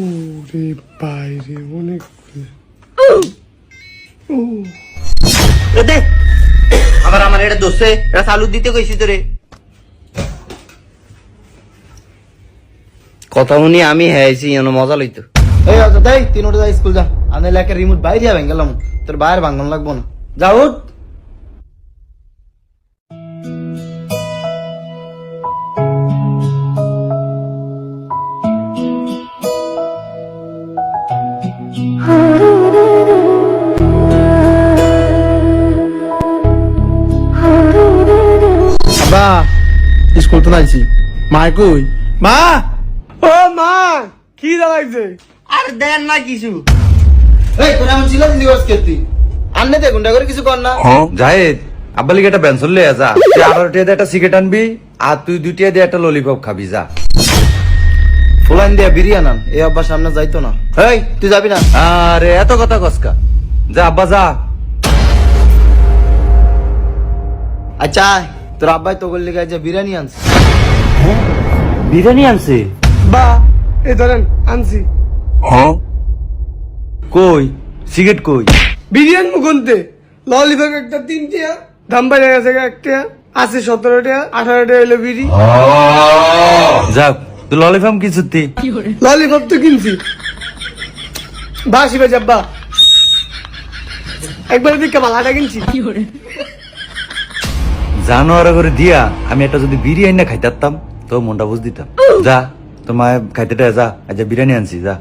ওরে বাইরে অনেক দে আবার আমার এটা দোষে এটা চালু দিতে কইছি তোরে কথা শুনি আমি হ্যাঁছি মজা লইতো এই আচ্ছা তাই 3টা যা স্কুল যা আমি এলাকার রিমোট বাইরে যাবেন গেলাম তোর বাইরে ভাঙন লাগবো না যাও আব্বা স্কুল তো নাইছি মা কই মা ও মা কি দাঁড়াইছে আর দেন না কিছু এই তোরা এমন ছিল দিবস কেতি আননে দে গুন্ডা করে কিছু কর না জাহেদ আব্বা লিগে একটা পেন্সিল লয়ে যা 18 টাকা দিয়ে একটা সিগারেট আনবি আর তুই 2 টাকা দিয়ে একটা ললিপপ খাবি যা ফুলাইন দিয়া বিরিয়ানি আন এই আব্বা সামনে যাইতো না এই তুই যাবি না আরে এত কথা কসকা যা আব্বা যা আচ্ছা তোর আব্বাই তো গল্লি গায়ে যে বিরিয়ানি আনছে বিরিয়ানি আনছে বা এই ধরেন আনছি কই সিগারেট কই বিরিয়ানি মুখন্তে ললিপপ একটা 3 টাকা দাম বাইরে গেছে একটা আছে 17 টাকা 18 টাকা হলো বিড়ি যাক তুই ললিপপ কি সত্যি ললিপপ তো কিনছি বাসি বাজে আব্বা একবার দিকে মালাটা কিনছি জানোয়ার করে দিয়া আমি একটা যদি বিরিয়ানি না খাইতাম তো মনটা বুঝ দিতাম যা তোমায় খাইতে যা আচ্ছা বিরিয়ানি আনছি যা